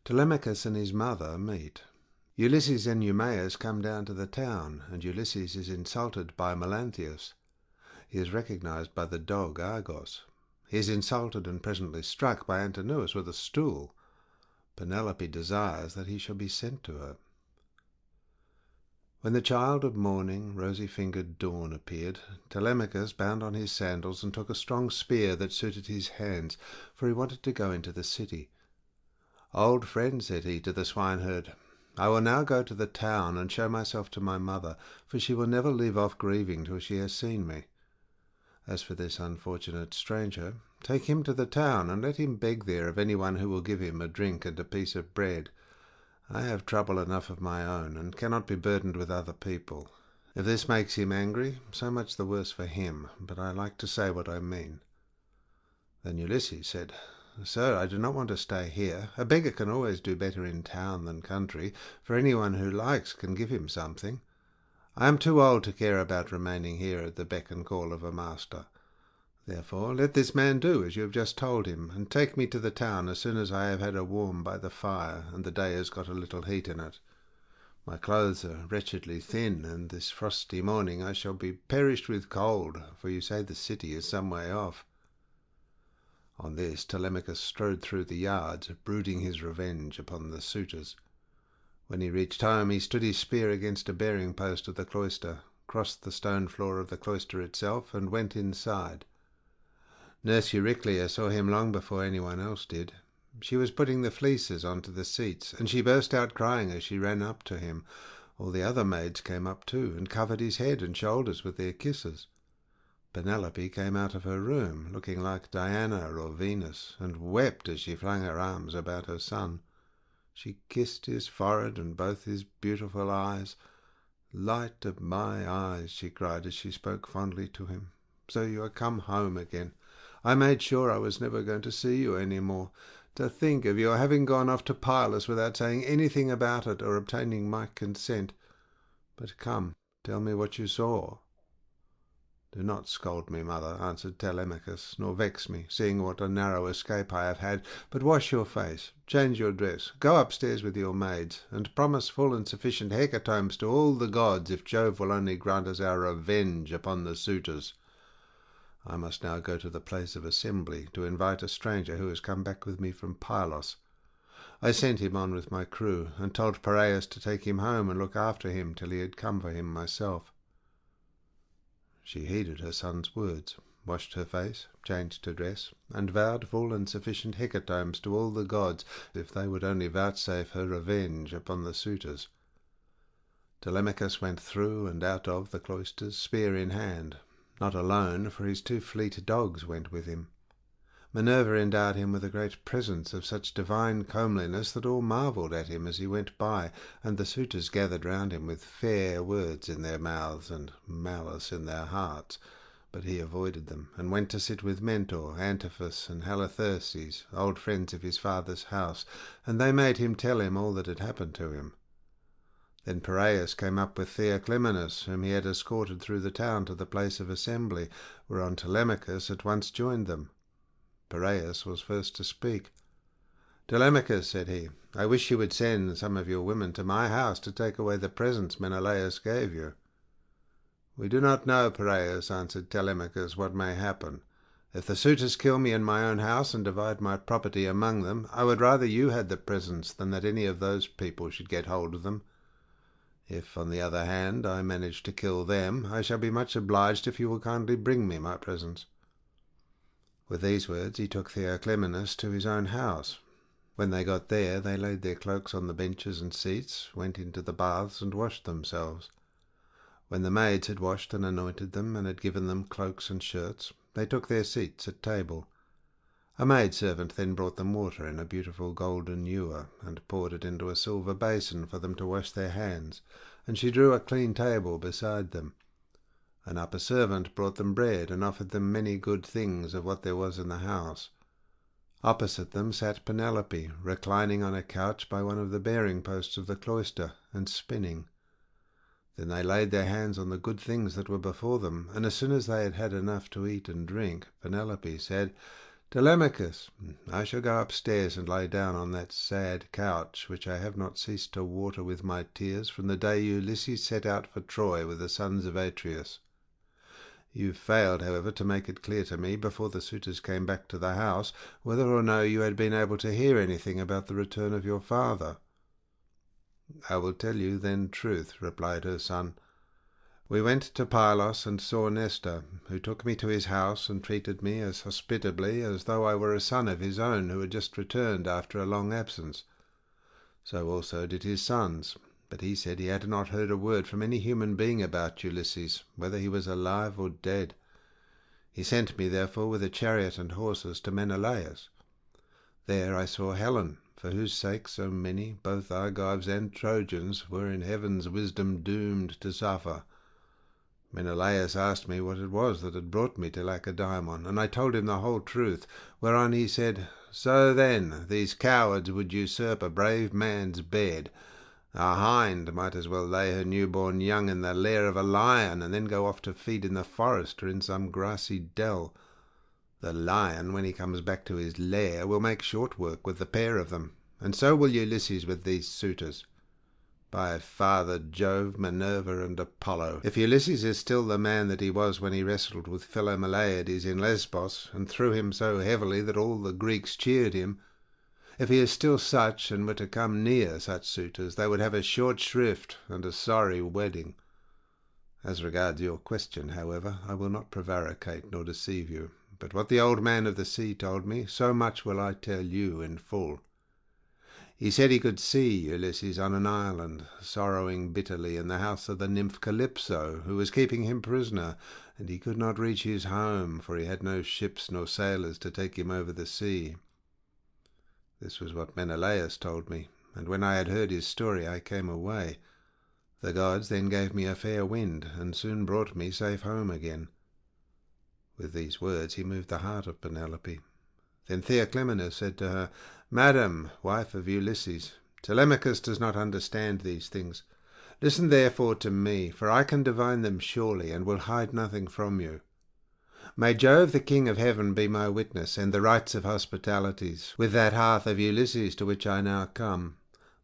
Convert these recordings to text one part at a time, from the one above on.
Telemachus and his mother meet. Ulysses and Eumaeus come down to the town, and Ulysses is insulted by Melanthius. He is recognized by the dog Argos. He is insulted and presently struck by Antinous with a stool. Penelope desires that he shall be sent to her. When the child of morning, rosy-fingered Dawn, appeared, Telemachus bound on his sandals and took a strong spear that suited his hands, for he wanted to go into the city. "Old friend," said he to the swineherd, "I will now go to the town and show myself to my mother, for she will never leave off grieving till she has seen me. As for this unfortunate stranger, take him to the town and let him beg there of anyone who will give him a drink and a piece of bread. I have trouble enough of my own, and cannot be burdened with other people. If this makes him angry, so much the worse for him, but I like to say what I mean." Then Ulysses said, "Sir, I do not want to stay here. A beggar can always do better in town than country, for anyone who likes can give him something. I am too old to care about remaining here at the beck and call of a master. Therefore let this man do as you have just told him, and take me to the town as soon as I have had a warm by the fire, and the day has got a little heat in it. My clothes are wretchedly thin, and this frosty morning I shall be perished with cold, for you say the city is some way off." On this Telemachus strode through the yards, brooding his revenge upon the suitors. When he reached home, he stood his spear against a bearing post of the cloister, crossed the stone floor of the cloister itself, and went inside. Nurse Euryclea saw him long before anyone else did. She was putting the fleeces onto the seats, and she burst out crying as she ran up to him. All the other maids came up too, and covered his head and shoulders with their kisses. Penelope came out of her room, looking like Diana or Venus, and wept as she flung her arms about her son. She kissed his forehead and both his beautiful eyes. "Light of my eyes," she cried as she spoke fondly to him, "so you are come home again. I made sure I was never going to see you any more. To think of your having gone off to Pylus without saying anything about it or obtaining my consent. But come, tell me what you saw." "Do not scold me, mother," answered Telemachus, "nor vex me, seeing what a narrow escape I have had, but wash your face, change your dress, go upstairs with your maids, and promise full and sufficient hecatombs to all the gods if Jove will only grant us our revenge upon the suitors. I must now go to the place of assembly to invite a stranger who has come back with me from Pylos. I sent him on with my crew, and told Piraeus to take him home and look after him till he had come for him myself." She heeded her son's words, washed her face, changed her dress, and vowed full and sufficient hecatombs to all the gods if they would only vouchsafe her revenge upon the suitors. Telemachus went through and out of the cloisters, spear in hand, not alone, for his 2 fleet dogs went with him. Minerva endowed him with a great presence of such divine comeliness that all marvelled at him as he went by, and the suitors gathered round him with fair words in their mouths and malice in their hearts. But he avoided them, and went to sit with Mentor, Antiphus, and Halitherses, old friends of his father's house, and they made him tell him all that had happened to him. Then Piraeus came up with Theoclymenus, whom he had escorted through the town to the place of assembly, whereon Telemachus at once joined them. Piraeus was first to speak. "Telemachus," said he, "I wish you would send some of your women to my house to take away the presents Menelaus gave you." "We do not know, Piraeus," answered Telemachus, "what may happen. If the suitors kill me in my own house and divide my property among them, I would rather you had the presents than that any of those people should get hold of them. If, on the other hand, I manage to kill them, I shall be much obliged if you will kindly bring me my presents." With these words he took Theoclymenus to his own house. When they got there, they laid their cloaks on the benches and seats, went into the baths, and washed themselves. When the maids had washed and anointed them, and had given them cloaks and shirts, they took their seats at table. A maidservant then brought them water in a beautiful golden ewer, and poured it into a silver basin for them to wash their hands, and she drew a clean table beside them. An upper servant brought them bread, and offered them many good things of what there was in the house. Opposite them sat Penelope, reclining on a couch by one of the bearing posts of the cloister, and spinning. Then they laid their hands on the good things that were before them, and as soon as they had had enough to eat and drink, Penelope said, Telemachus, I shall go upstairs and lie down on that sad couch which I have not ceased to water with my tears from the day Ulysses set out for Troy with the sons of Atreus. You failed, however, to make it clear to me, before the suitors came back to the house, whether or no you had been able to hear anything about the return of your father. I will tell you then truth, replied her son. We went to Pylos and saw Nestor, who took me to his house and treated me as hospitably as though I were a son of his own who had just returned after a long absence. So also did his sons, but he said he had not heard a word from any human being about Ulysses, whether he was alive or dead. He sent me, therefore, with a chariot and horses to Menelaus. There I saw Helen, for whose sake so many, both Argives and Trojans, were in heaven's wisdom doomed to suffer. Menelaus asked me what it was that had brought me to Lacedaemon, and I told him the whole truth, whereon he said, So then, these cowards would usurp a brave man's bed. A hind might as well lay her newborn young in the lair of a lion, and then go off to feed in the forest or in some grassy dell. The lion, when he comes back to his lair, will make short work with the pair of them, and so will Ulysses with these suitors. By Father Jove, Minerva, and Apollo, if Ulysses is still the man that he was when he wrestled with Philomeleides in Lesbos, and threw him so heavily that all the Greeks cheered him, if he is still such, and were to come near such suitors, they would have a short shrift and a sorry wedding. As regards your question, however, I will not prevaricate nor deceive you, but what the old man of the sea told me, so much will I tell you in full. He said he could see Ulysses on an island, sorrowing bitterly in the house of the nymph Calypso, who was keeping him prisoner, and he could not reach his home, for he had no ships nor sailors to take him over the sea. This was what Menelaus told me, and when I had heard his story I came away. The gods then gave me a fair wind, and soon brought me safe home again. With these words he moved the heart of Penelope. Then Theoclymenus said to her, Madam, wife of Ulysses, Telemachus does not understand these things. Listen therefore to me, for I can divine them surely, and will hide nothing from you. May Jove the King of Heaven be my witness, and the rites of hospitalities, with that hearth of Ulysses to which I now come,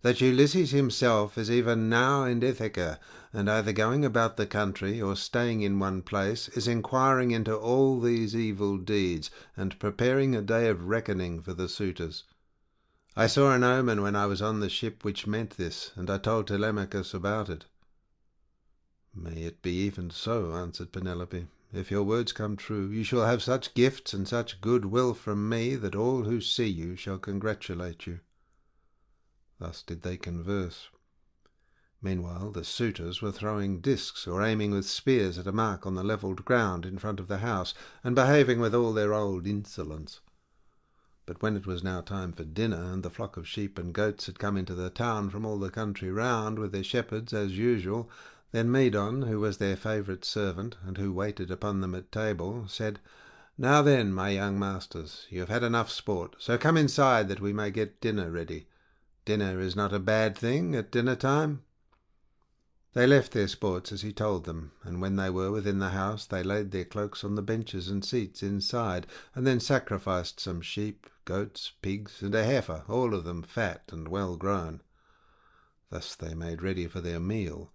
that Ulysses himself is even now in Ithaca, and either going about the country, or staying in one place, is inquiring into all these evil deeds, and preparing a day of reckoning for the suitors. I saw an omen when I was on the ship which meant this, and I told Telemachus about it. May it be even so, answered Penelope. If your words come true, you shall have such gifts and such good will from me that all who see you shall congratulate you. Thus did they converse. Meanwhile the suitors were throwing discs or aiming with spears at a mark on the levelled ground in front of the house, and behaving with all their old insolence. But when it was now time for dinner, and the flock of sheep and goats had come into the town from all the country round with their shepherds as usual, then Medon, who was their favourite servant, and who waited upon them at table, said, Now then, my young masters, you have had enough sport, so come inside that we may get dinner ready. Dinner is not a bad thing at dinner time. They left their sports as he told them, and when they were within the house they laid their cloaks on the benches and seats inside, and then sacrificed some sheep, goats, pigs, and a heifer, all of them fat and well grown. Thus they made ready for their meal.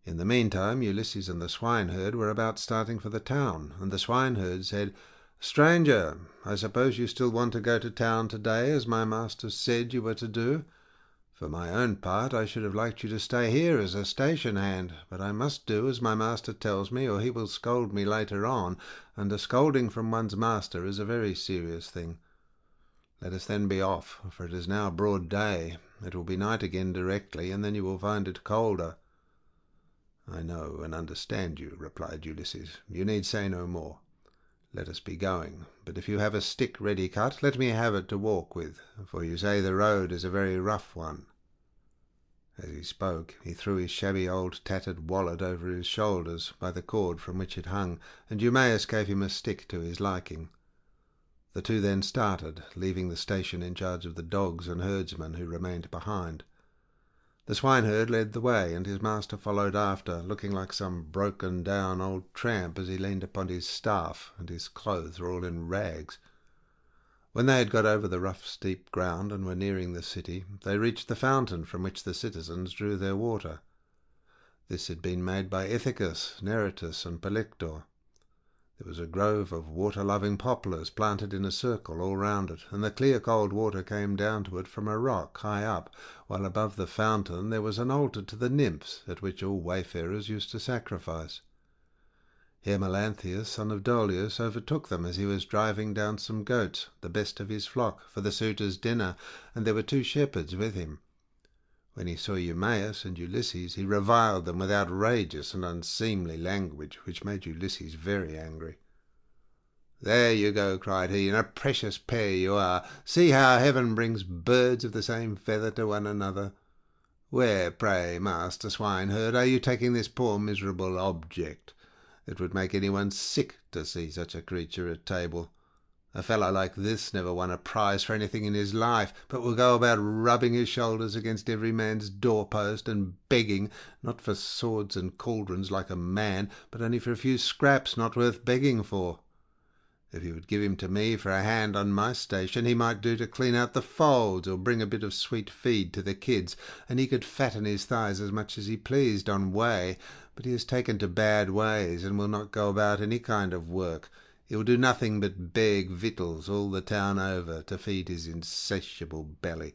In the meantime Ulysses and the swineherd were about starting for the town, and the swineherd said, Stranger, I suppose you still want to go to town today, as my master said you were to do. For my own part, I should have liked you to stay here as a station hand, but I must do as my master tells me, or he will scold me later on, and a scolding from one's master is a very serious thing. Let us then be off, for it is now broad day. It will be night again directly, and then you will find it colder. I know and understand you, replied Ulysses. You need say no more. Let us be going, but if you have a stick ready cut, let me have it to walk with, for you say the road is a very rough one. As he spoke, he threw his shabby old tattered wallet over his shoulders by the cord from which it hung, and Eumaeus gave him a stick to his liking. The two then started, leaving the station in charge of the dogs and herdsmen who remained behind. The swineherd led the way, and his master followed after, looking like some broken-down old tramp as he leaned upon his staff, and his clothes were all in rags. When they had got over the rough steep ground and were nearing the city, they reached the fountain from which the citizens drew their water. This had been made by Ithaca, Neritus, and Polyctor. There was a grove of water-loving poplars planted in a circle all round it, and the clear cold water came down to it from a rock high up, while above the fountain there was an altar to the nymphs, at which all wayfarers used to sacrifice. Here Melanthius, son of Dolius, overtook them as he was driving down some goats, the best of his flock, for the suitors' dinner, and there were 2 shepherds with him. When he saw Eumaeus and Ulysses, he reviled them with outrageous and unseemly language, which made Ulysses very angry. "There you go," cried he, "and a precious pair you are. See how heaven brings birds of the same feather to one another. Where, pray, master swineherd, are you taking this poor miserable object? It would make anyone sick to see such a creature at table. A fellow like this never won a prize for anything in his life, but will go about rubbing his shoulders against every man's doorpost and begging, not for swords and cauldrons like a man, but only for a few scraps not worth begging for. If you would give him to me for a hand on my station, he might do to clean out the folds, or bring a bit of sweet feed to the kids, and he could fatten his thighs as much as he pleased on whey. But he has taken to bad ways, and will not go about any kind of work. He will do nothing but beg victuals all the town over, to feed his insatiable belly.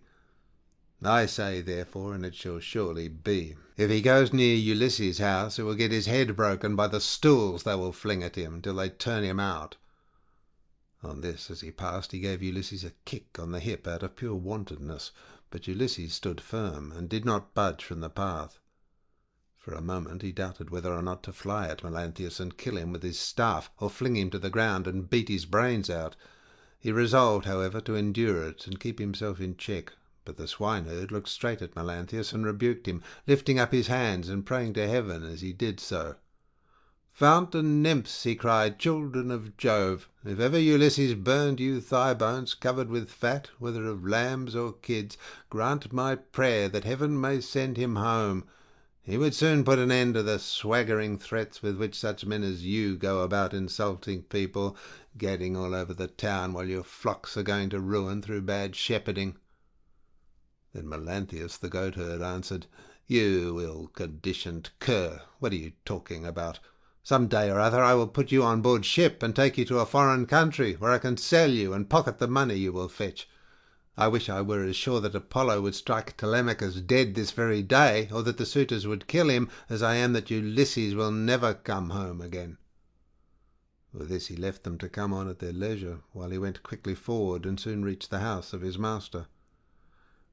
I say, therefore, and it shall surely be, if he goes near Ulysses' house, he will get his head broken by the stools they will fling at him, till they turn him out." On this, as he passed, he gave Ulysses a kick on the hip out of pure wantonness, but Ulysses stood firm, and did not budge from the path. For a moment he doubted whether or not to fly at Melanthius and kill him with his staff, or fling him to the ground and beat his brains out. He resolved, however, to endure it and keep himself in check. But the swineherd looked straight at Melanthius and rebuked him, lifting up his hands and praying to heaven as he did so. "Fountain nymphs," he cried, "children of Jove, if ever Ulysses burned you thigh bones covered with fat, whether of lambs or kids, grant my prayer that heaven may send him home. He would soon put an end to the swaggering threats with which such men as you go about insulting people, gadding all over the town while your flocks are going to ruin through bad shepherding." Then Melanthius the goatherd answered, "You ill-conditioned cur, what are you talking about? Some day or other I will put you on board ship and take you to a foreign country, where I can sell you and pocket the money you will fetch. I wish I were as sure that Apollo would strike Telemachus dead this very day, or that the suitors would kill him, as I am that Ulysses will never come home again." With this he left them to come on at their leisure, while he went quickly forward and soon reached the house of his master.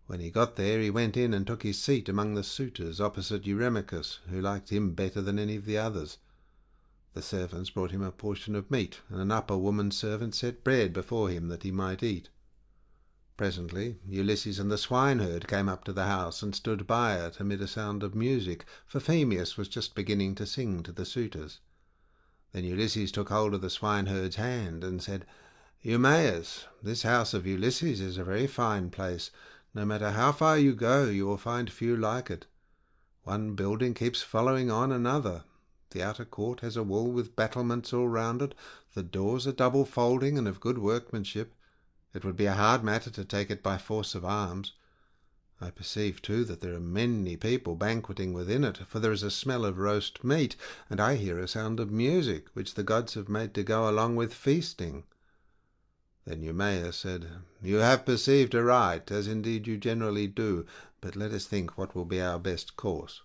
When he got there, he went in and took his seat among the suitors opposite Eurymachus, who liked him better than any of the others. The servants brought him a portion of meat, and an upper woman servant set bread before him that he might eat. Presently Ulysses and the swineherd came up to the house and stood by it amid a sound of music, for Phemius was just beginning to sing to the suitors. Then Ulysses took hold of the swineherd's hand and said, "Eumaeus, this house of Ulysses is a very fine place. No matter how far you go, you will find few like it. One building keeps following on another. The outer court has a wall with battlements all round it. The doors are double folding and of good workmanship. It would be a hard matter to take it by force of arms. I perceive, too, that there are many people banqueting within it, for there is a smell of roast meat, and I hear a sound of music, which the gods have made to go along with feasting." Then Eumaeus said, "You have perceived aright, as indeed you generally do, but let us think what will be our best course.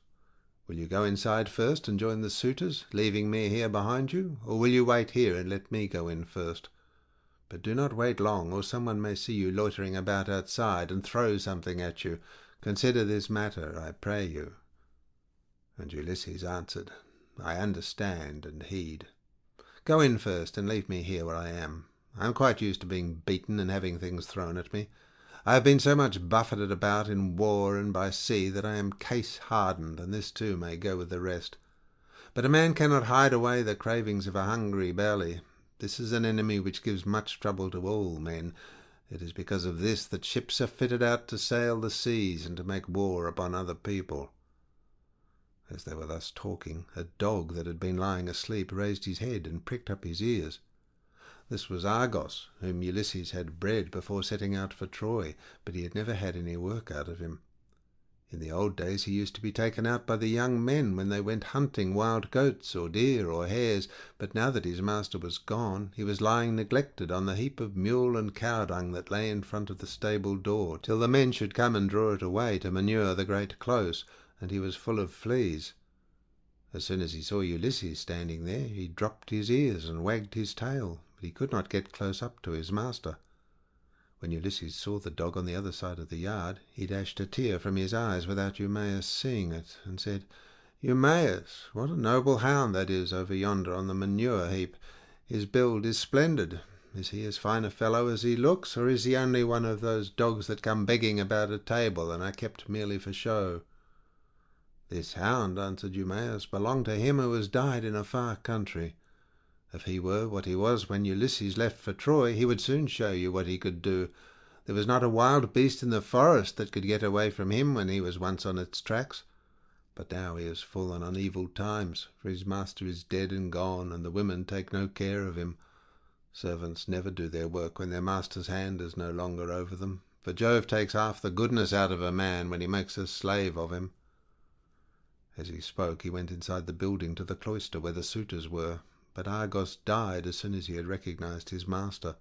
Will you go inside first and join the suitors, leaving me here behind you, or will you wait here and let me go in first? But do not wait long, or someone may see you loitering about outside and throw something at you. Consider this matter, I pray you." And Ulysses answered, "I understand and heed. Go in first and leave me here where I am. I am quite used to being beaten and having things thrown at me. I have been so much buffeted about in war and by sea that I am case-hardened, and this too may go with the rest. But a man cannot hide away the cravings of a hungry belly. This is an enemy which gives much trouble to all men. It is because of this that ships are fitted out to sail the seas and to make war upon other people." As they were thus talking, a dog that had been lying asleep raised his head and pricked up his ears. This was Argos, whom Ulysses had bred before setting out for Troy, but he had never had any work out of him. In the old days he used to be taken out by the young men when they went hunting wild goats or deer or hares, but now that his master was gone, he was lying neglected on the heap of mule and cow dung that lay in front of the stable door, till the men should come and draw it away to manure the great close, and he was full of fleas. As soon as he saw Ulysses standing there, he dropped his ears and wagged his tail, but he could not get close up to his master. When Ulysses saw the dog on the other side of the yard, he dashed a tear from his eyes without Eumaeus seeing it, and said, "Eumaeus, what a noble hound that is over yonder on the manure heap! His build is splendid. Is he as fine a fellow as he looks, or is he only one of those dogs that come begging about a table and are kept merely for show?" "This hound," answered Eumaeus, "belonged to him who has died in a far country. If he were what he was when Ulysses left for Troy, he would soon show you what he could do. There was not a wild beast in the forest that could get away from him when he was once on its tracks. But now he has fallen on evil times, for his master is dead and gone, and the women take no care of him. Servants never do their work when their master's hand is no longer over them, for Jove takes half the goodness out of a man when he makes a slave of him." As he spoke, he went inside the building to the cloister where the suitors were, but Argos died as soon as he had recognized his master.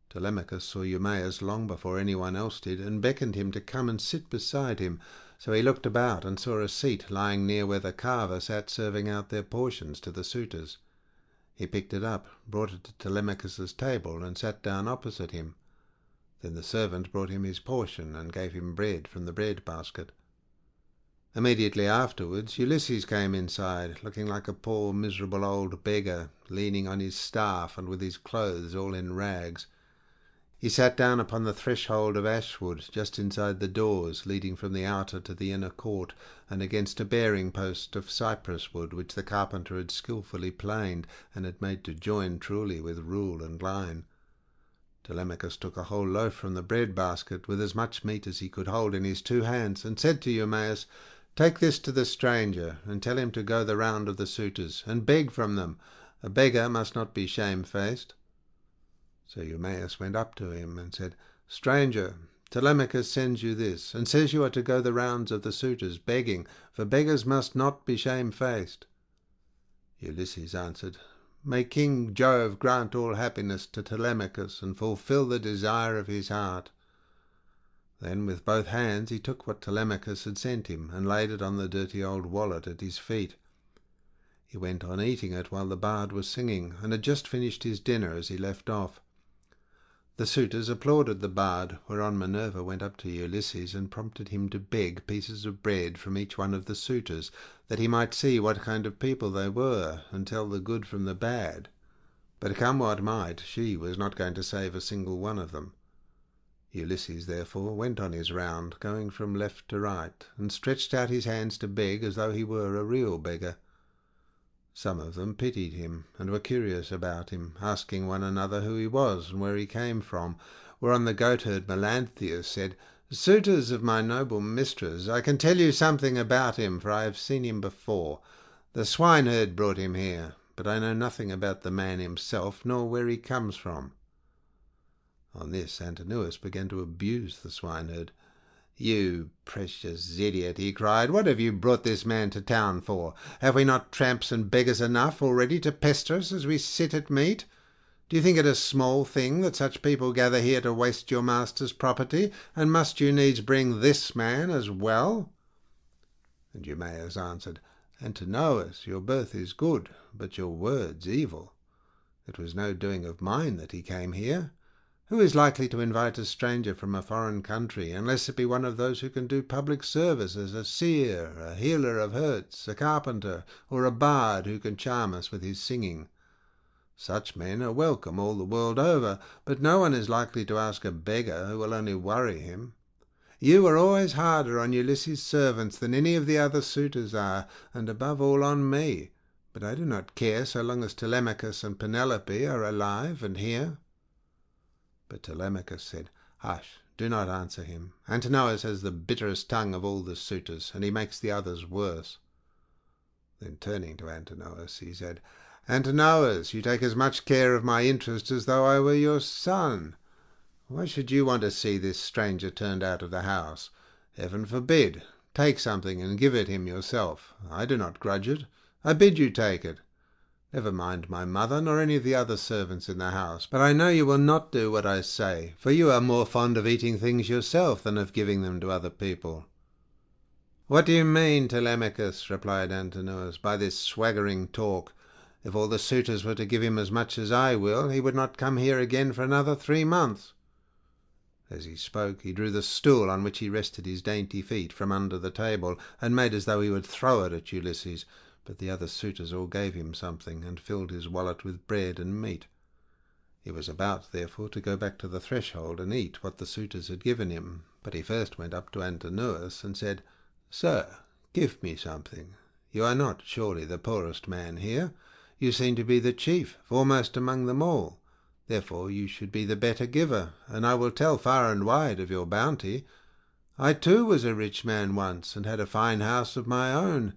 Telemachus saw Eumaeus long before anyone else did, and beckoned him to come and sit beside him. So he looked about and saw a seat lying near where the carver sat serving out their portions to the suitors. He picked it up, brought it to Telemachus's table, and sat down opposite him. Then the servant brought him his portion and gave him bread from the bread basket. Immediately afterwards Ulysses came inside, looking like a poor miserable old beggar, leaning on his staff and with his clothes all in rags. He sat down upon the threshold of ashwood just inside the doors leading from the outer to the inner court, and against a bearing post of cypress wood which the carpenter had skilfully planed and had made to join truly with rule and line. Telemachus took a whole loaf from the bread basket with as much meat as he could hold in his 2 hands, and said to Eumaeus, "Take this to the stranger, and tell him to go the round of the suitors, and beg from them. A beggar must not be shamefaced." So Eumaeus went up to him and said, "Stranger, Telemachus sends you this, and says you are to go the rounds of the suitors, begging, for beggars must not be shamefaced." Ulysses answered, "May King Jove grant all happiness to Telemachus, and fulfil the desire of his heart." Then with both hands he took what Telemachus had sent him, and laid it on the dirty old wallet at his feet. He went on eating it while the bard was singing, and had just finished his dinner as he left off. The suitors applauded the bard, whereon Minerva went up to Ulysses and prompted him to beg pieces of bread from each one of the suitors, that he might see what kind of people they were, and tell the good from the bad. But come what might, she was not going to save a single one of them. Ulysses, therefore, went on his round, going from left to right, and stretched out his hands to beg as though he were a real beggar. Some of them pitied him, and were curious about him, asking one another who he was and where he came from, whereon the goatherd Melanthius said, "Suitors of my noble mistress, I can tell you something about him, for I have seen him before. The swineherd brought him here, but I know nothing about the man himself, nor where he comes from." On this Antinous began to abuse the swineherd. "You precious idiot," he cried, "what have you brought this man to town for? Have we not tramps and beggars enough already to pester us as we sit at meat? Do you think it a small thing that such people gather here to waste your master's property, and must you needs bring this man as well?" And Eumaeus answered, "Antinous, your birth is good, but your words evil. It was no doing of mine that he came here. Who is likely to invite a stranger from a foreign country, unless it be one of those who can do public service as a seer, a healer of hurts, a carpenter, or a bard who can charm us with his singing? Such men are welcome all the world over, but no one is likely to ask a beggar who will only worry him. You are always harder on Ulysses' servants than any of the other suitors are, and above all on me, but I do not care so long as Telemachus and Penelope are alive and here." But Telemachus said, "Hush, do not answer him. Antinous has the bitterest tongue of all the suitors, and he makes the others worse." Then turning to Antinous, he said, Antinous, you take as much care of my interest as though I were your son. Why should you want to see this stranger turned out of the house? Heaven forbid! Take something and give it him yourself. I do not grudge it. I bid you take it. Never mind my mother, nor any of the other servants in the house. But I know you will not do what I say, for you are more fond of eating things yourself than of giving them to other people." "What do you mean, Telemachus," replied Antinous, "by this swaggering talk? If all the suitors were to give him as much as I will, he would not come here again for another 3 months." As he spoke, he drew the stool on which he rested his dainty feet from under the table, and made as though he would throw it at Ulysses. But the other suitors all gave him something, and filled his wallet with bread and meat. He was about, therefore, to go back to the threshold and eat what the suitors had given him. But he first went up to Antinous and said, "Sir, give me something. You are not, surely, the poorest man here. You seem to be the chief, foremost among them all. Therefore you should be the better giver, and I will tell far and wide of your bounty. I too was a rich man once, and had a fine house of my own.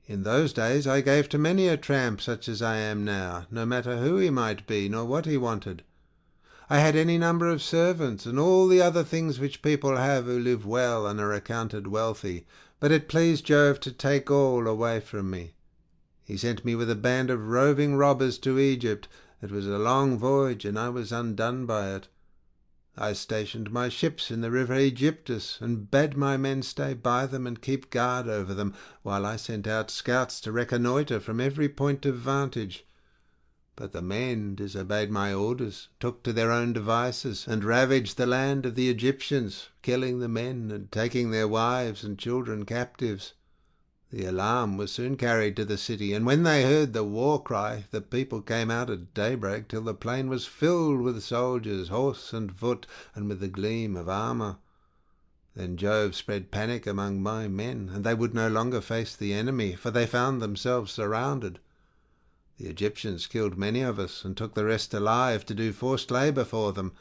In those days I gave to many a tramp such as I am now, no matter who he might be, nor what he wanted. I had any number of servants, and all the other things which people have who live well and are accounted wealthy, but it pleased Jove to take all away from me. He sent me with a band of roving robbers to Egypt. It was a long voyage, and I was undone by it. I stationed my ships in the river Aegyptus, and bade my men stay by them and keep guard over them, while I sent out scouts to reconnoitre from every point of vantage. But the men disobeyed my orders, took to their own devices, and ravaged the land of the Egyptians, killing the men and taking their wives and children captives. The alarm was soon carried to the city, and when they heard the war cry, the people came out at daybreak till the plain was filled with soldiers, horse and foot, and with the gleam of armour. Then Jove spread panic among my men, and they would no longer face the enemy, for they found themselves surrounded. The Egyptians killed many of us, and took the rest alive to do forced labour for them.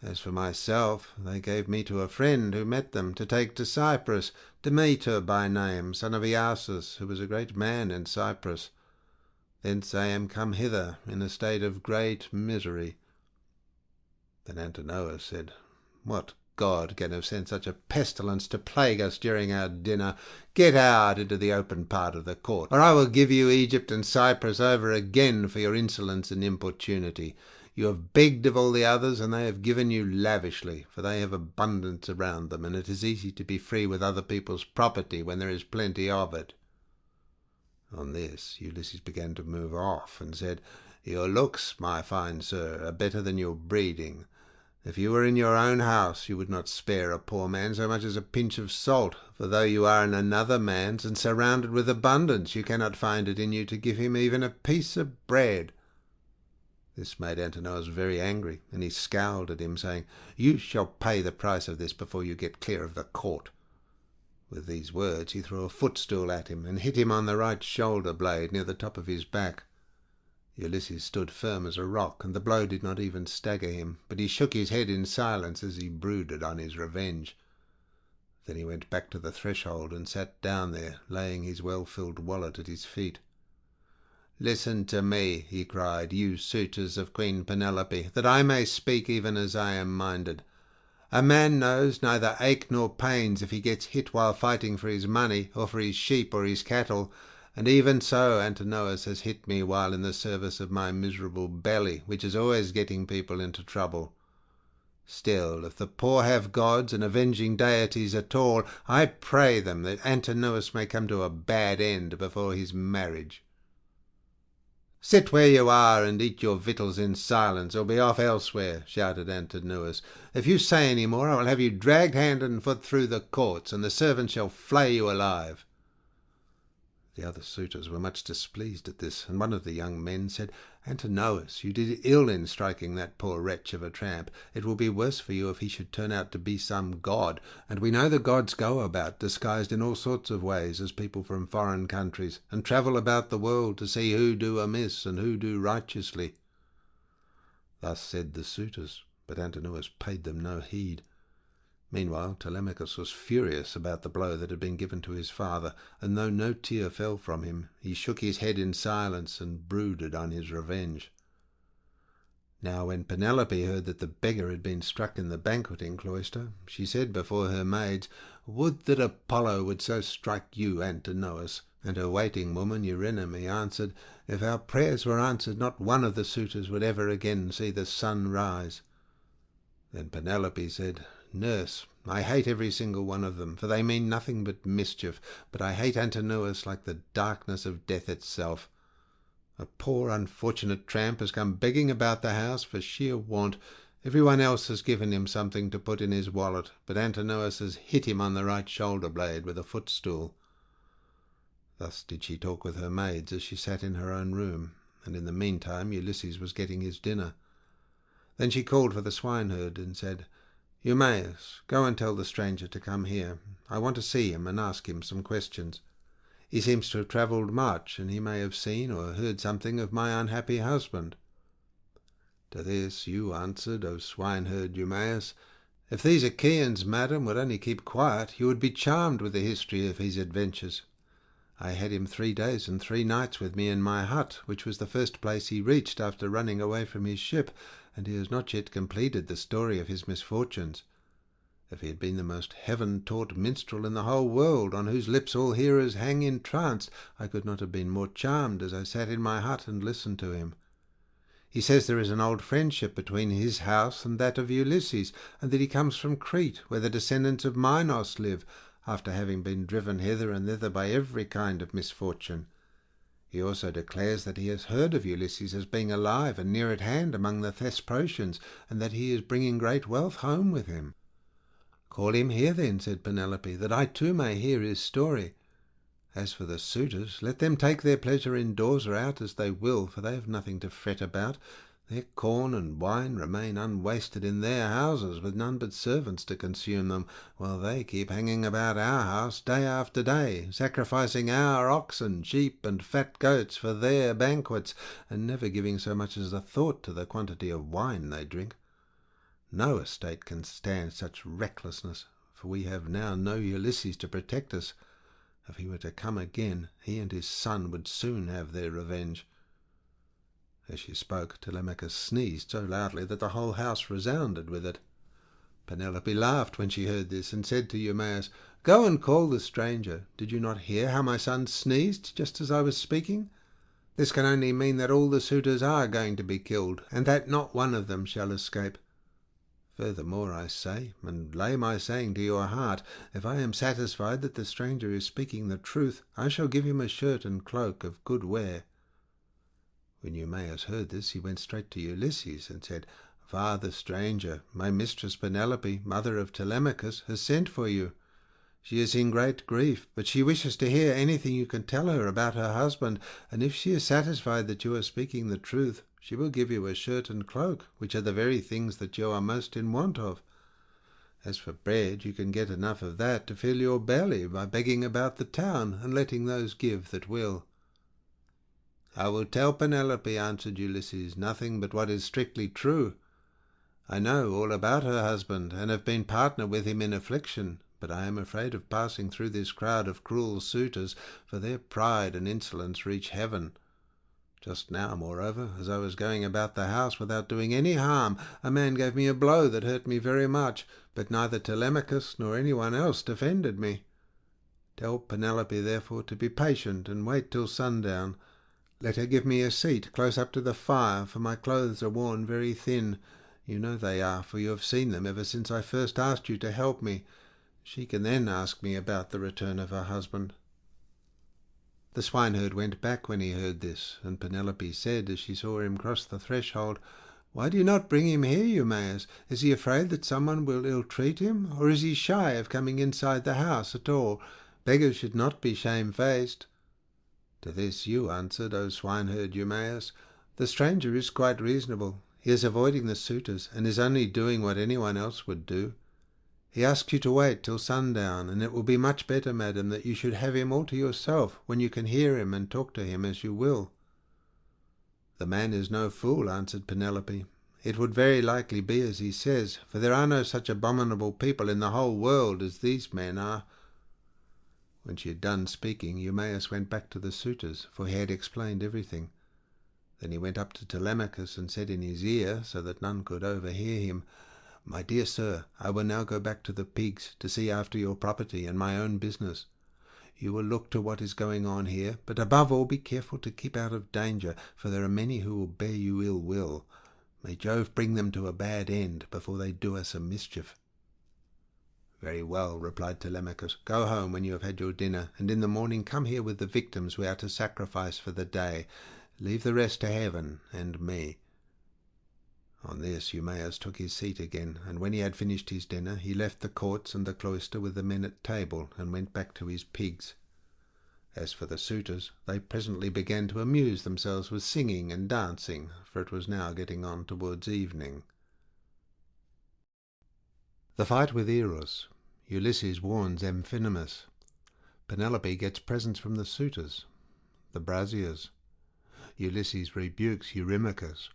As for myself, they gave me to a friend who met them, to take to Cyprus, Demeter by name, son of Iasus, who was a great man in Cyprus. Thence I am come hither in a state of great misery." Then Antinous said, "What god can have sent such a pestilence to plague us during our dinner? Get out into the open part of the court, or I will give you Egypt and Cyprus over again for your insolence and importunity. You have begged of all the others, and they have given you lavishly, for they have abundance around them, and it is easy to be free with other people's property when there is plenty of it." On this Ulysses began to move off, and said, "Your looks, my fine sir, are better than your breeding. If you were in your own house, you would not spare a poor man so much as a pinch of salt, for though you are in another man's, and surrounded with abundance, you cannot find it in you to give him even a piece of bread." This made Antinous very angry, and he scowled at him, saying, "You shall pay the price of this before you get clear of the court." With these words he threw a footstool at him, and hit him on the right shoulder blade near the top of his back. Ulysses stood firm as a rock, and the blow did not even stagger him, but he shook his head in silence as he brooded on his revenge. Then he went back to the threshold and sat down there, laying his well-filled wallet at his feet. "Listen to me," he cried, "you suitors of Queen Penelope, that I may speak even as I am minded. A man knows neither ache nor pains if he gets hit while fighting for his money, or for his sheep or his cattle, and even so Antinous has hit me while in the service of my miserable belly, which is always getting people into trouble. Still, if the poor have gods and avenging deities at all, I pray them that Antinous may come to a bad end before his marriage." "Sit where you are and eat your victuals in silence, or be off elsewhere," shouted Antinous. "If you say any more, I will have you dragged hand and foot through the courts, and the servants shall flay you alive." The other suitors were much displeased at this, and one of the young men said, "Antinous, you did ill in striking that poor wretch of a tramp. It will be worse for you if he should turn out to be some god, and we know the gods go about disguised in all sorts of ways as people from foreign countries, and travel about the world to see who do amiss and who do righteously." Thus said the suitors, but Antinous paid them no heed. Meanwhile Telemachus was furious about the blow that had been given to his father, and though no tear fell from him, he shook his head in silence and brooded on his revenge. Now when Penelope heard that the beggar had been struck in the banqueting cloister, she said before her maids, "Would that Apollo would so strike you, Antinous!" And her waiting woman Eurynome answered, "If our prayers were answered, not one of the suitors would ever again see the sun rise." Then Penelope said, "Nurse, I hate every single one of them, for they mean nothing but mischief, but I hate Antinous like the darkness of death itself. A poor unfortunate tramp has come begging about the house for sheer want. Everyone else has given him something to put in his wallet, but Antinous has hit him on the right shoulder blade with a footstool." Thus did she talk with her maids as she sat in her own room, and in the meantime Ulysses was getting his dinner. Then she called for the swineherd and said, "Eumaeus, go and tell the stranger to come here. I want to see him and ask him some questions. He seems to have travelled much, and he may have seen or heard something of my unhappy husband." To this you answered, O swineherd Eumaeus, "If these Achaeans, madam, would only keep quiet, you would be charmed with the history of his adventures. I had him 3 days and 3 nights with me in my hut, which was the first place he reached after running away from his ship, and he has not yet completed the story of his misfortunes. If he had been the most heaven-taught minstrel in the whole world, on whose lips all hearers hang entranced, I could not have been more charmed as I sat in my hut and listened to him. He says there is an old friendship between his house and that of Ulysses, and that he comes from Crete, where the descendants of Minos live, after having been driven hither and thither by every kind of misfortune. He also declares that he has heard of Ulysses as being alive and near at hand among the Thesprotians, and that he is bringing great wealth home with him." "Call him here then," said Penelope, "that I too may hear his story. As for the suitors, let them take their pleasure indoors or out as they will, for they have nothing to fret about. Their corn and wine remain unwasted in their houses, with none but servants to consume them, while they keep hanging about our house day after day, sacrificing our oxen, sheep, and fat goats for their banquets, and never giving so much as a thought to the quantity of wine they drink. No estate can stand such recklessness, for we have now no Ulysses to protect us. If he were to come again, he and his son would soon have their revenge." As she spoke, Telemachus sneezed so loudly that the whole house resounded with it. Penelope laughed when she heard this, and said to Eumaeus, "Go and call the stranger. Did you not hear how my son sneezed just as I was speaking? This can only mean that all the suitors are going to be killed, and that not one of them shall escape. Furthermore, I say, and lay my saying to your heart, if I am satisfied that the stranger is speaking the truth, I shall give him a shirt and cloak of good wear." When Eumaeus heard this, he went straight to Ulysses and said, "Father stranger, my mistress Penelope, mother of Telemachus, has sent for you. She is in great grief, but she wishes to hear anything you can tell her about her husband, and if she is satisfied that you are speaking the truth, she will give you a shirt and cloak, which are the very things that you are most in want of. As for bread, you can get enough of that to fill your belly by begging about the town and letting those give that will." "I will tell Penelope," answered Ulysses, "nothing but what is strictly true. I know all about her husband, and have been partner with him in affliction, but I am afraid of passing through this crowd of cruel suitors, for their pride and insolence reach heaven. Just now, moreover, as I was going about the house without doing any harm, a man gave me a blow that hurt me very much, but neither Telemachus nor anyone else defended me. Tell Penelope, therefore, to be patient and wait till sundown. Let her give me a seat close up to the fire, for my clothes are worn very thin. You know they are, for you have seen them ever since I first asked you to help me. She can then ask me about the return of her husband." The swineherd went back when he heard this, and Penelope said, as she saw him cross the threshold, "Why do you not bring him here, Eumaeus? Is he afraid that someone will ill-treat him, or is he shy of coming inside the house at all? Beggars should not be shamefaced." To this you answered, O swineherd Eumaeus, "The stranger is quite reasonable. He is avoiding the suitors, and is only doing what anyone else would do. He asks you to wait till sundown, and it will be much better, madam, that you should have him all to yourself, when you can hear him and talk to him as you will." "The man is no fool," answered Penelope. It would very likely be as he says, for there are no such abominable people in the whole world as these men are." When she had done speaking, Eumaeus went back to the suitors, for he had explained everything. Then he went up to Telemachus and said in his ear, so that none could overhear him, "My dear sir, I will now go back to the pigs to see after your property and my own business. You will look to what is going on here, but above all be careful to keep out of danger, for there are many who will bear you ill will. May Jove bring them to a bad end before they do us a mischief." "Very well," replied Telemachus. "Go home when you have had your dinner, and in the morning come here with the victims we are to sacrifice for the day. Leave the rest to heaven and me." On this Eumaeus took his seat again, and when he had finished his dinner he left the courts and the cloister with the men at table, and went back to his pigs. As for the suitors, they presently began to amuse themselves with singing and dancing, for it was now getting on towards evening. The fight with Eros. Ulysses warns Amphinomus. Penelope gets presents from the suitors. The braziers. Ulysses rebukes Eurymachus.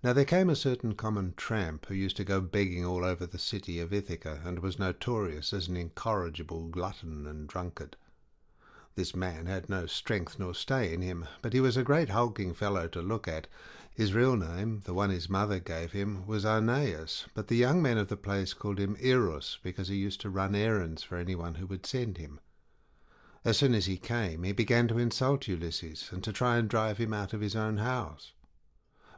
Now there came a certain common tramp who used to go begging all over the city of Ithaca, and was notorious as an incorrigible glutton and drunkard. This man had no strength nor stay in him, but he was a great hulking fellow to look at. His real name, the one his mother gave him, was Aeneas, but the young men of the place called him Eros, because he used to run errands for anyone who would send him. As soon as he came, he began to insult Ulysses, and to try and drive him out of his own house.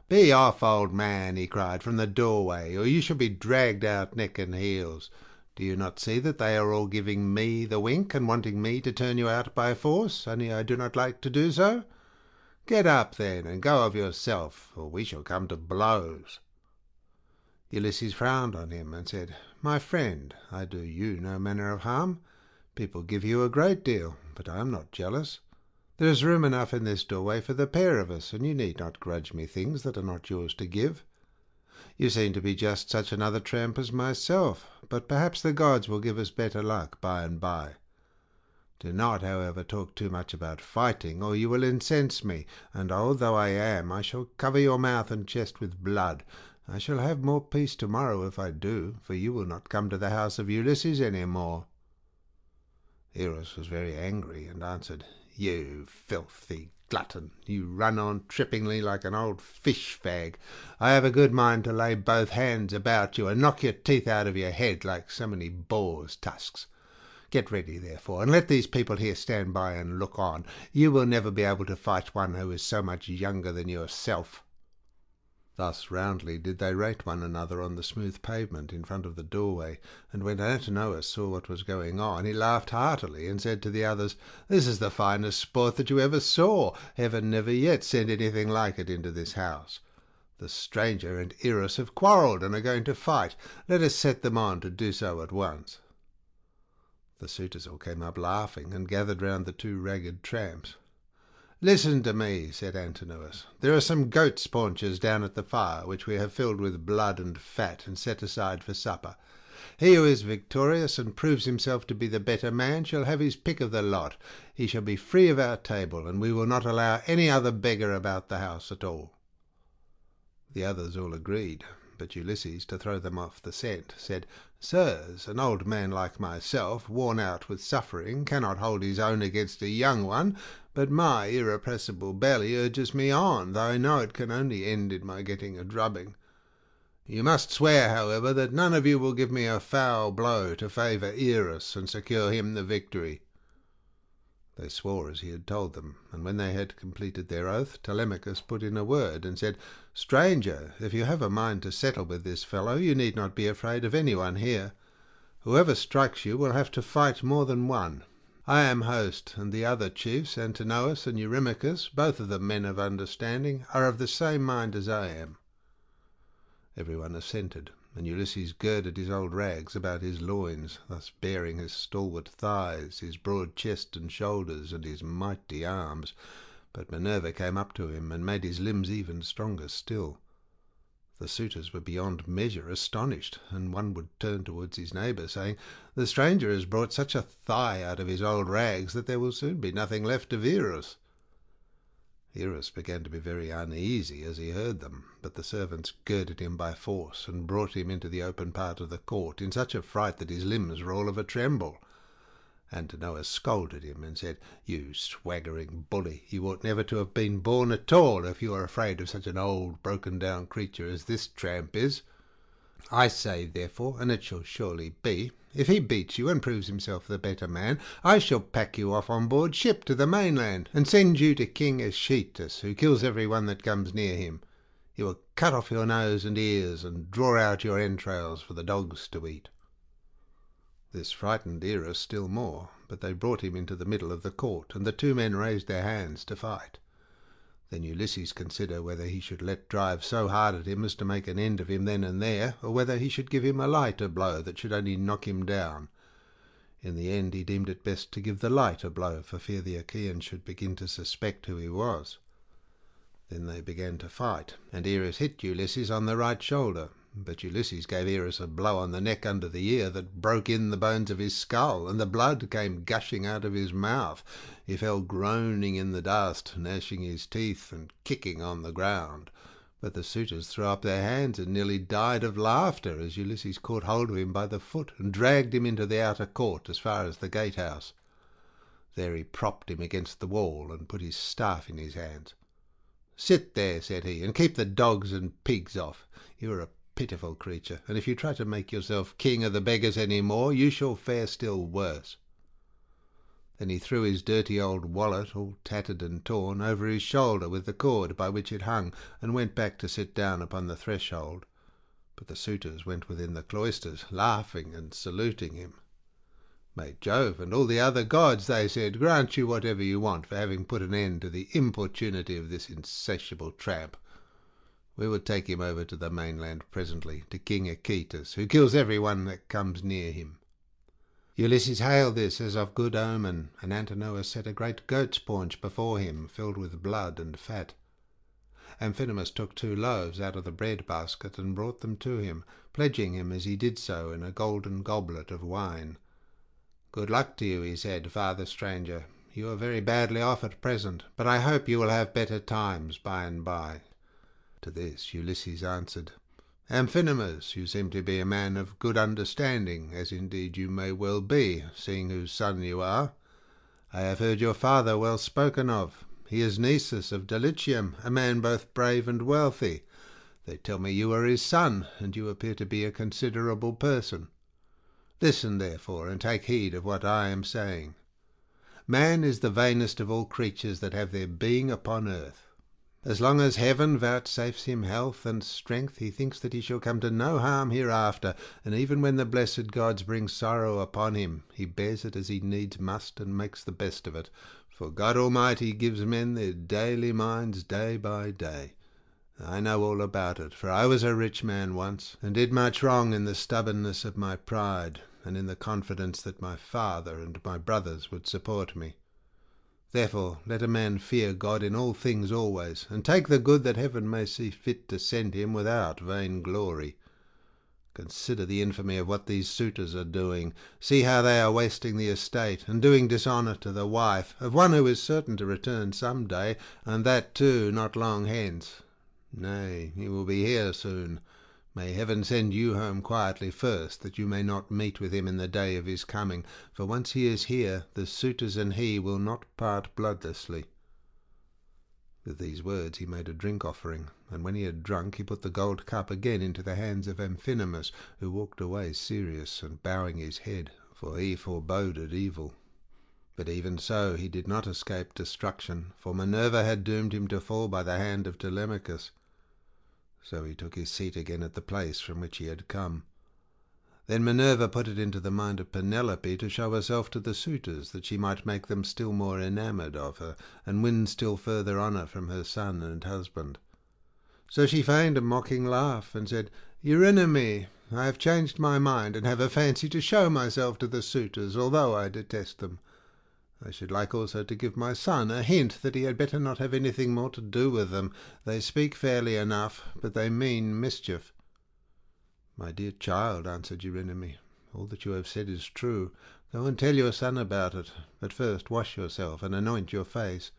"Be off, old man," he cried, "from the doorway, or you shall be dragged out neck and heels. Do you not see that they are all giving me the wink, and wanting me to turn you out by force, only I do not like to do so? Get up, then, and go of yourself, or we shall come to blows." Ulysses frowned on him, and said, "My friend, I do you no manner of harm. People give you a great deal, but I am not jealous. There is room enough in this doorway for the pair of us, and you need not grudge me things that are not yours to give. You seem to be just such another tramp as myself, but perhaps the gods will give us better luck by and by. Do not, however, talk too much about fighting, or you will incense me, and old though I am, I shall cover your mouth and chest with blood. I shall have more peace tomorrow if I do, for you will not come to the house of Ulysses any more." Eros was very angry, and answered, "You filthy glutton, you run on trippingly like an old fish-fag. I have a good mind to lay both hands about you and knock your teeth out of your head like so many boars' tusks. Get ready, therefore, and let these people here stand by and look on. You will never be able to fight one who is so much younger than yourself." Thus roundly did they rate one another on the smooth pavement in front of the doorway, and when Antinous saw what was going on, he laughed heartily, and said to the others, "This is the finest sport that you ever saw. Heaven never yet sent anything like it into this house. The stranger and Eros have quarrelled and are going to fight. Let us set them on to do so at once." The suitors all came up laughing, and gathered round the two ragged tramps. "Listen to me," said Antinous. "There are some goat's paunches down at the fire, which we have filled with blood and fat, and set aside for supper. He who is victorious and proves himself to be the better man shall have his pick of the lot. He shall be free of our table, and we will not allow any other beggar about the house at all." The others all agreed, but Ulysses, to throw them off the scent, said, "Sirs, an old man like myself, worn out with suffering, cannot hold his own against a young one, but my irrepressible belly urges me on, though I know it can only end in my getting a drubbing. You must swear, however, that none of you will give me a foul blow to favour Eros and secure him the victory." They swore as he had told them, and when they had completed their oath, Telemachus put in a word, and said, "Stranger, if you have a mind to settle with this fellow, you need not be afraid of anyone here. Whoever strikes you will have to fight more than one. I am host, and the other chiefs, Antinous and Eurymachus, both of them men of understanding, are of the same mind as I am." Everyone assented, and Ulysses girded his old rags about his loins, thus baring his stalwart thighs, his broad chest and shoulders, and his mighty arms. But Minerva came up to him, and made his limbs even stronger still. The suitors were beyond measure astonished, and one would turn towards his neighbour, saying, "The stranger has brought such a thigh out of his old rags that there will soon be nothing left of Eros." Eros began to be very uneasy as he heard them, but the servants girded him by force and brought him into the open part of the court in such a fright that his limbs were all of a tremble. Antinous scolded him and said, "You swaggering bully, you ought never to have been born at all if you are afraid of such an old broken-down creature as this tramp is. I say, therefore, and it shall surely be, if he beats you and proves himself the better man, I shall pack you off on board ship to the mainland, and send you to King Odysseus, who kills every one that comes near him. He will cut off your nose and ears, and draw out your entrails for the dogs to eat." This frightened Eros still more, but they brought him into the middle of the court, and the two men raised their hands to fight. Then Ulysses considered whether he should let drive so hard at him as to make an end of him then and there, or whether he should give him a lighter blow that should only knock him down. In the end he deemed it best to give the lighter blow, for fear the Achaeans should begin to suspect who he was. Then they began to fight, and Eros hit Ulysses on the right shoulder, but Ulysses gave Eros a blow on the neck under the ear that broke in the bones of his skull, and the blood came gushing out of his mouth. He fell groaning in the dust, gnashing his teeth and kicking on the ground. But the suitors threw up their hands and nearly died of laughter as Ulysses caught hold of him by the foot and dragged him into the outer court as far as the gatehouse. There he propped him against the wall and put his staff in his hands. "Sit there," said he, "and keep the dogs and pigs off. You are a pitiful creature, and if you try to make yourself king of the beggars any more, you shall fare still worse." Then he threw his dirty old wallet, all tattered and torn, over his shoulder with the cord by which it hung, and went back to sit down upon the threshold. But the suitors went within the cloisters, laughing and saluting him. "May Jove and all the other gods," they said, "grant you whatever you want for having put an end to the importunity of this insatiable tramp. We will take him over to the mainland presently, to King Odysseus, who kills every one that comes near him." Ulysses hailed this as of good omen, and Antinous set a great goat's paunch before him, filled with blood and fat. Amphinomus took 2 loaves out of the bread basket and brought them to him, pledging him as he did so in a golden goblet of wine. "Good luck to you," he said, "father stranger. You are very badly off at present, but I hope you will have better times by and by." To this Ulysses answered, "Amphinomus, you seem to be a man of good understanding, as indeed you may well be, seeing whose son you are. I have heard your father well spoken of. He is Nisus of Dulichium, a man both brave and wealthy. They tell me you are his son, and you appear to be a considerable person. Listen, therefore, and take heed of what I am saying. Man is the vainest of all creatures that have their being upon earth. As long as heaven vouchsafes him health and strength, he thinks that he shall come to no harm hereafter, and even when the blessed gods bring sorrow upon him, he bears it as he needs must, and makes the best of it, for God Almighty gives men their daily minds day by day. I know all about it, for I was a rich man once, and did much wrong in the stubbornness of my pride, and in the confidence that my father and my brothers would support me. Therefore let a man fear God in all things always, and take the good that heaven may see fit to send him without vain glory. Consider the infamy of what these suitors are doing. See how they are wasting the estate, and doing dishonour to the wife of one who is certain to return some day, and that too not long hence. Nay, he will be here soon. May heaven send you home quietly first, that you may not meet with him in the day of his coming, for once he is here, the suitors and he will not part bloodlessly." With these words he made a drink offering, and when he had drunk he put the gold cup again into the hands of Amphinomus, who walked away serious and bowing his head, for he foreboded evil. But even so he did not escape destruction, for Minerva had doomed him to fall by the hand of Telemachus. So he took his seat again at the place from which he had come. Then Minerva put it into the mind of Penelope to show herself to the suitors, that she might make them still more enamoured of her, and win still further honour from her son and husband. So she feigned a mocking laugh, and said, "Eurynome, I have changed my mind, and have a fancy to show myself to the suitors, although I detest them. I should like also to give my son a hint that he had better not have anything more to do with them. They speak fairly enough, but they mean mischief." "My dear child," answered Eurynome, "all that you have said is true. Go and tell your son about it, but first wash yourself and anoint your face.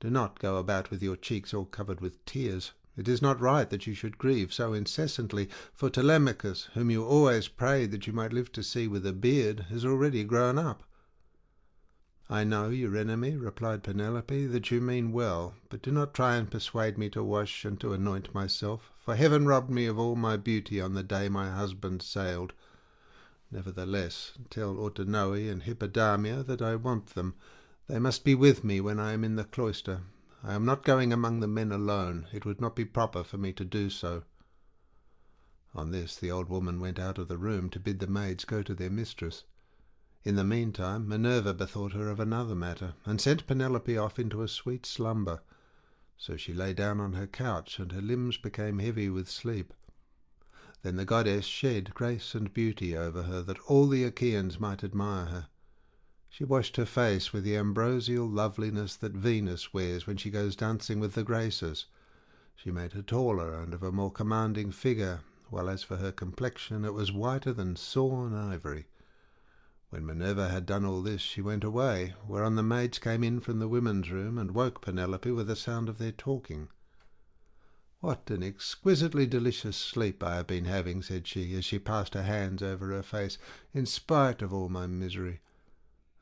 Do not go about with your cheeks all covered with tears. It is not right that you should grieve so incessantly, for Telemachus, whom you always prayed that you might live to see with a beard, is already grown up." "I know, Eurynome," replied Penelope, "that you mean well, but do not try and persuade me to wash and to anoint myself, for heaven robbed me of all my beauty on the day my husband sailed. Nevertheless, tell Autonoe and Hippodamia that I want them. They must be with me when I am in the cloister. I am not going among the men alone. It would not be proper for me to do so." On this the old woman went out of the room to bid the maids go to their mistress. In the meantime Minerva bethought her of another matter, and sent Penelope off into a sweet slumber. So she lay down on her couch, and her limbs became heavy with sleep. Then the goddess shed grace and beauty over her, that all the Achaeans might admire her. She washed her face with the ambrosial loveliness that Venus wears when she goes dancing with the Graces. She made her taller and of a more commanding figure, while as for her complexion it was whiter than sawn ivory. When Minerva had done all this, she went away, whereon the maids came in from the women's room and woke Penelope with the sound of their talking. "What an exquisitely delicious sleep I have been having," said she, as she passed her hands over her face, "in spite of all my misery.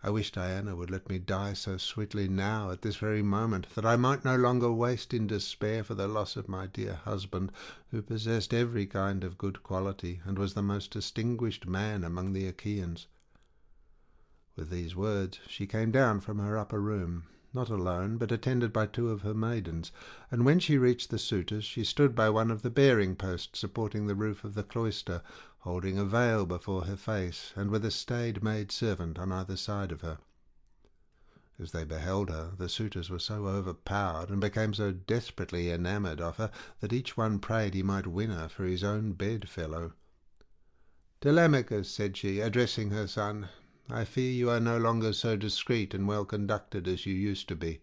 I wish Diana would let me die so sweetly now, at this very moment, that I might no longer waste in despair for the loss of my dear husband, who possessed every kind of good quality, and was the most distinguished man among the Achaeans." With these words she came down from her upper room, not alone, but attended by two of her maidens, and when she reached the suitors she stood by one of the bearing posts supporting the roof of the cloister, holding a veil before her face, and with a staid maid servant on either side of her. As they beheld her, the suitors were so overpowered, and became so desperately enamoured of her, that each one prayed he might win her for his own bedfellow. "Telemachus," said she, addressing her son, "I fear you are no longer so discreet and well conducted as you used to be.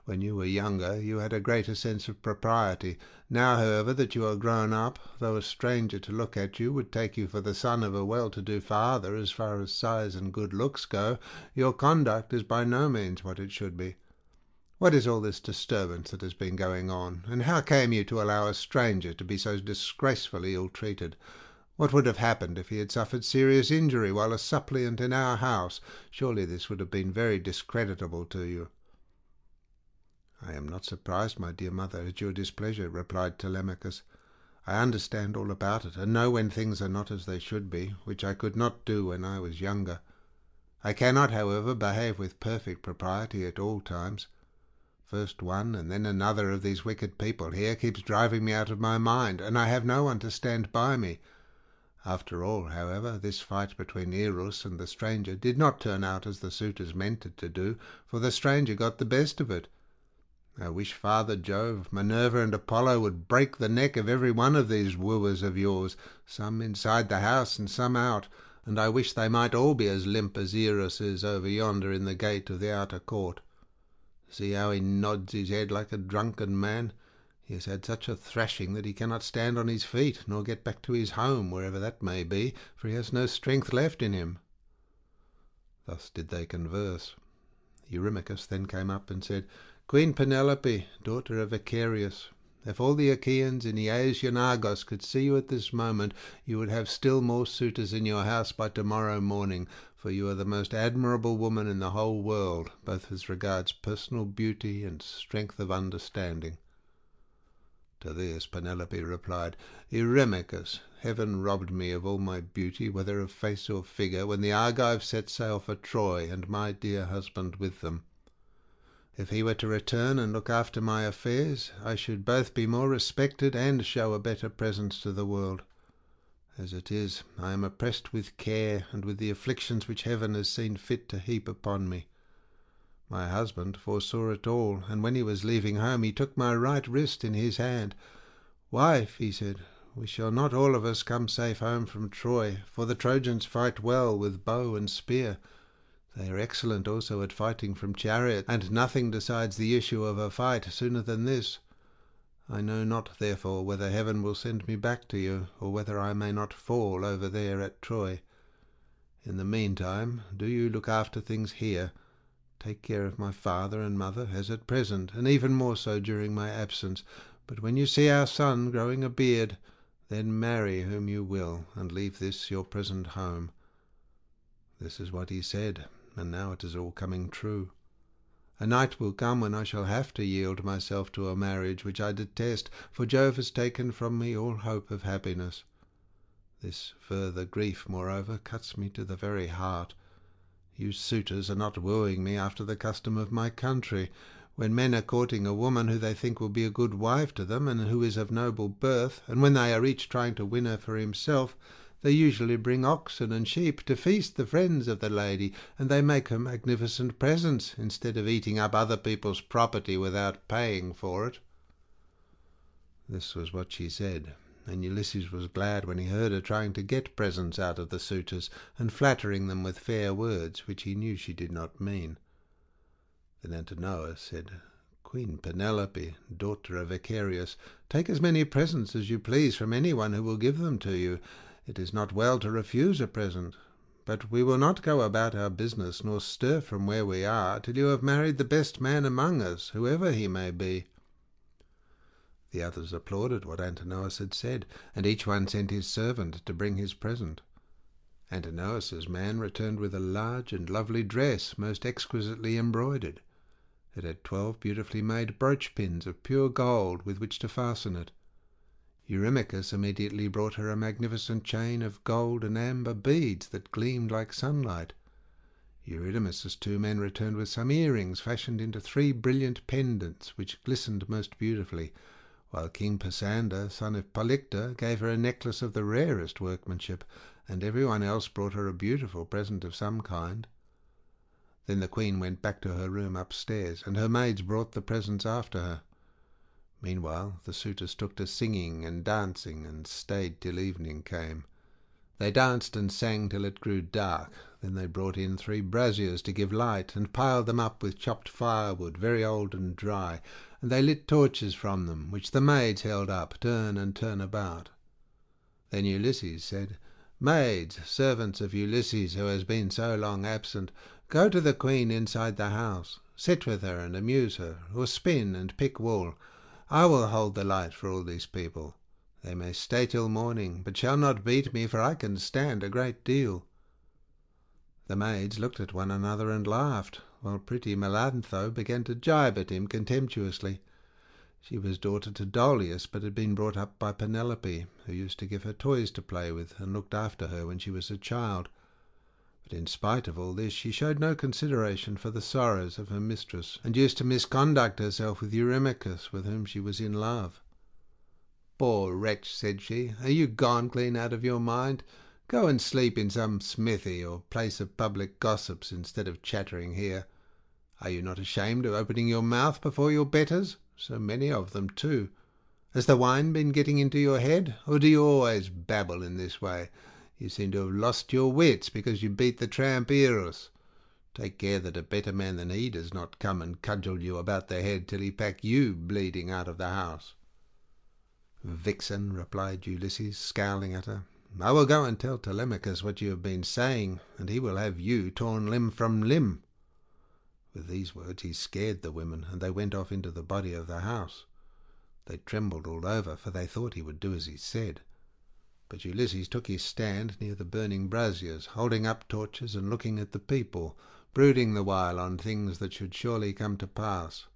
When you were younger you had a greater sense of propriety. Now, however, that you are grown up, though a stranger to look at you would take you for the son of a well-to-do father as far as size and good looks go, your conduct is by no means what it should be. What is all this disturbance that has been going on, and how came you to allow a stranger to be so disgracefully ill-treated? What would have happened if he had suffered serious injury while a suppliant in our house? Surely this would have been very discreditable to you." "I am not surprised, my dear mother, at your displeasure," replied Telemachus. "I understand all about it, and know when things are not as they should be, which I could not do when I was younger. I cannot, however, behave with perfect propriety at all times. First one and then another of these wicked people here keeps driving me out of my mind, and I have no one to stand by me. After all, however, this fight between Eros and the stranger did not turn out as the suitors meant it to do, for the stranger got the best of it. I wish Father Jove, Minerva, and Apollo would break the neck of every one of these wooers of yours, some inside the house and some out, and I wish they might all be as limp as Eros is over yonder in the gate of the outer court. See how he nods his head like a drunken man. He has had such a thrashing that he cannot stand on his feet, nor get back to his home, wherever that may be, for he has no strength left in him." Thus did they converse. Eurymachus then came up and said, "Queen Penelope, daughter of Icarius, if all the Achaeans in Iasian Argos could see you at this moment, you would have still more suitors in your house by tomorrow morning, for you are the most admirable woman in the whole world, both as regards personal beauty and strength of understanding." To this Penelope replied, "Eurymachus, heaven robbed me of all my beauty, whether of face or figure, when the Argives set sail for Troy, and my dear husband with them. If he were to return and look after my affairs, I should both be more respected and show a better presence to the world. As it is, I am oppressed with care, and with the afflictions which heaven has seen fit to heap upon me. My husband foresaw it all, and when he was leaving home he took my right wrist in his hand. 'Wife,' he said, 'we shall not all of us come safe home from Troy, for the Trojans fight well with bow and spear. They are excellent also at fighting from chariot, and nothing decides the issue of a fight sooner than this. I know not, therefore, whether heaven will send me back to you, or whether I may not fall over there at Troy. In the meantime, do you look after things here. Take care of my father and mother, as at present, and even more so during my absence. But when you see our son growing a beard, then marry whom you will, and leave this your present home." This is what he said, and now it is all coming true. A night will come when I shall have to yield myself to a marriage which I detest, for Jove has taken from me all hope of happiness. This further grief, moreover, cuts me to the very heart. You suitors are not wooing me after the custom of my country, when men are courting a woman who they think will be a good wife to them, and who is of noble birth, and when they are each trying to win her for himself, they usually bring oxen and sheep to feast the friends of the lady, and they make her magnificent presents, instead of eating up other people's property without paying for it." This was what she said, and Ulysses was glad when he heard her trying to get presents out of the suitors, and flattering them with fair words, which he knew she did not mean. Then Antinous said, "Queen Penelope, daughter of Icarius, take as many presents as you please from anyone who will give them to you. It is not well to refuse a present, but we will not go about our business nor stir from where we are till you have married the best man among us, whoever he may be." The others applauded what Antinous had said, and each one sent his servant to bring his present. Antinous's man returned with a large and lovely dress, most exquisitely embroidered. It had 12 beautifully made brooch pins of pure gold with which to fasten it. Eurymachus immediately brought her a magnificent chain of gold and amber beads that gleamed like sunlight. Eurydamas's 2 men returned with some earrings fashioned into 3 brilliant pendants which glistened most beautifully, while King Pisander, son of Polyctor, gave her a necklace of the rarest workmanship, and everyone else brought her a beautiful present of some kind. Then the queen went back to her room upstairs, and her maids brought the presents after her. Meanwhile the suitors took to singing and dancing, and stayed till evening came. They danced and sang till it grew dark. Then they brought in 3 braziers to give light, and piled them up with chopped firewood, very old and dry, and they lit torches from them, which the maids held up, turn and turn about. Then Ulysses said, "Maids, servants of Ulysses, who has been so long absent, go to the queen inside the house. Sit with her and amuse her, or spin and pick wool. I will hold the light for all these people. They may stay till morning, but shall not beat me, for I can stand a great deal." The maids looked at one another and laughed, while pretty Melantho began to gibe at him contemptuously. She was daughter to Dolius, but had been brought up by Penelope, who used to give her toys to play with, and looked after her when she was a child. But in spite of all this, she showed no consideration for the sorrows of her mistress, and used to misconduct herself with Eurymachus, with whom she was in love. "Poor wretch," said she, "are you gone clean out of your mind? Go and sleep in some smithy or place of public gossips instead of chattering here. Are you not ashamed of opening your mouth before your betters? So many of them, too. Has the wine been getting into your head, or do you always babble in this way? You seem to have lost your wits because you beat the tramp Eros. Take care that a better man than he does not come and cudgel you about the head till he pack you bleeding out of the house." "Vixen," replied Ulysses, scowling at her, "I will go and tell Telemachus what you have been saying, and he will have you torn limb from limb." With these words he scared the women, and they went off into the body of the house. They trembled all over, for they thought he would do as he said. But Ulysses took his stand near the burning braziers, holding up torches and looking at the people, brooding the while on things that should surely come to pass.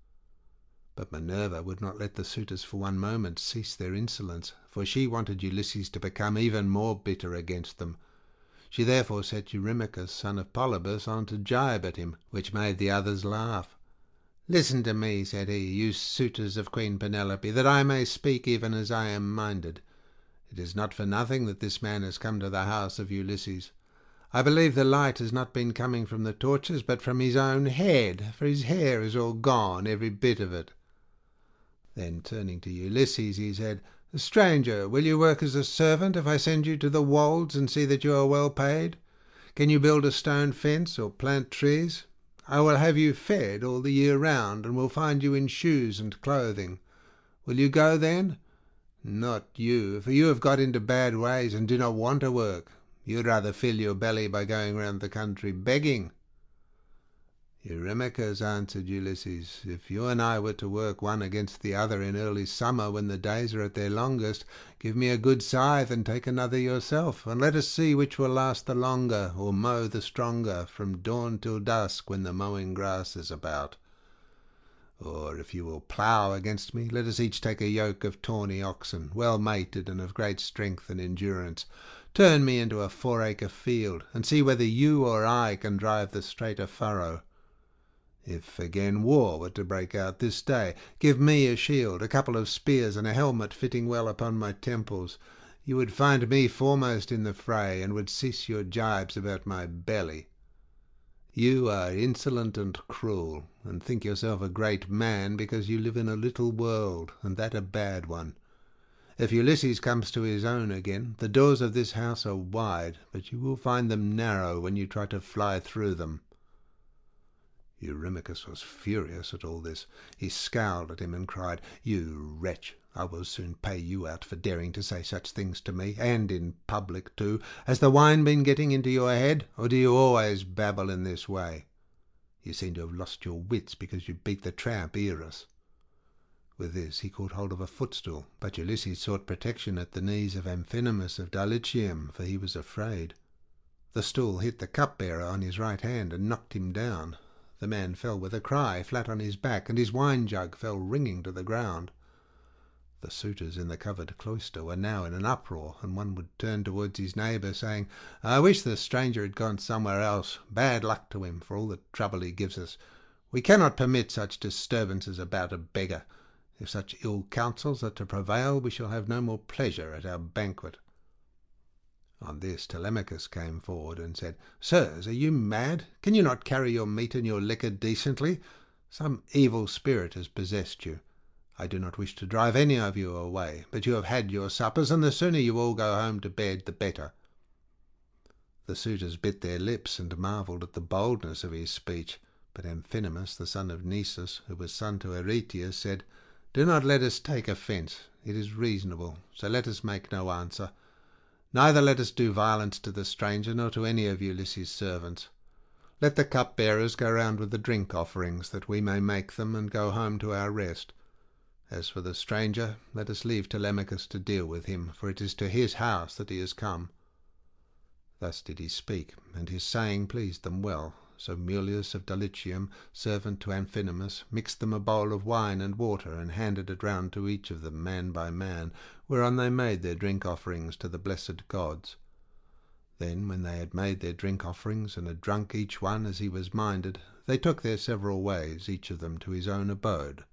But Minerva would not let the suitors for one moment cease their insolence, for she wanted Ulysses to become even more bitter against them. She therefore set Eurymachus, son of Polybus, on to gibe at him, which made the others laugh. "Listen to me," said he, "you suitors of Queen Penelope, that I may speak even as I am minded. It is not for nothing that this man has come to the house of Ulysses. I believe the light has not been coming from the torches, but from his own head, for his hair is all gone, every bit of it." Then, turning to Ulysses, he said, "Stranger, will you work as a servant if I send you to the wolds and see that you are well paid? Can you build a stone fence or plant trees? I will have you fed all the year round, and will find you in shoes and clothing. Will you go then? Not you, for you have got into bad ways and do not want to work. You'd rather fill your belly by going round the country begging." Eurymachus, answered Ulysses, if you and I were to work one against the other in early summer when the days are at their longest, give me a good scythe and take another yourself, and let us see which will last the longer, or mow the stronger, from dawn till dusk when the mowing grass is about. Or if you will plough against me, let us each take a yoke of tawny oxen, well mated and of great strength and endurance. Turn me into a 4-acre field, and see whether you or I can drive the straighter furrow. If again war were to break out this day, give me a shield, a couple of spears, and a helmet fitting well upon my temples. You would find me foremost in the fray, and would cease your gibes about my belly. You are insolent and cruel, and think yourself a great man because you live in a little world, and that a bad one. If Ulysses comes to his own again, the doors of this house are wide, but you will find them narrow when you try to fly through them. Eurymachus was furious at all this. He scowled at him and cried, "You wretch, I will soon pay you out for daring to say such things to me, and in public too. Has the wine been getting into your head, or do you always babble in this way? You seem to have lost your wits because you beat the tramp Eros." With this he caught hold of a footstool, but Ulysses sought protection at the knees of Amphinomus of Dulichium, for he was afraid. The stool hit the cupbearer on his right hand and knocked him down. The man fell with a cry, flat on his back, and his wine-jug fell ringing to the ground. The suitors in the covered cloister were now in an uproar, and one would turn towards his neighbour, saying, "I wish the stranger had gone somewhere else. Bad luck to him for all the trouble he gives us. We cannot permit such disturbances about a beggar. If such ill counsels are to prevail, we shall have no more pleasure at our banquet." On this Telemachus came forward and said, "Sirs, are you mad? Can you not carry your meat and your liquor decently? Some evil spirit has possessed you. I do not wish to drive any of you away, but you have had your suppers, and the sooner you all go home to bed, the better." The suitors bit their lips and marvelled at the boldness of his speech, but Amphinomus, the son of Nisus, who was son to Aretias, said, "Do not let us take offence. It is reasonable, so let us make no answer. Neither let us do violence to the stranger, nor to any of Ulysses' servants. Let the cupbearers go round with the drink offerings, that we may make them and go home to our rest. As for the stranger, let us leave Telemachus to deal with him, for it is to his house that he has come." Thus did he speak, and his saying pleased them well. So Mulius of Dulichium, servant to Amphinomus, mixed them a bowl of wine and water, and handed it round to each of them man by man, whereon they made their drink offerings to the blessed gods. Then, when they had made their drink offerings, and had drunk each one as he was minded, they took their several ways, each of them to his own abode.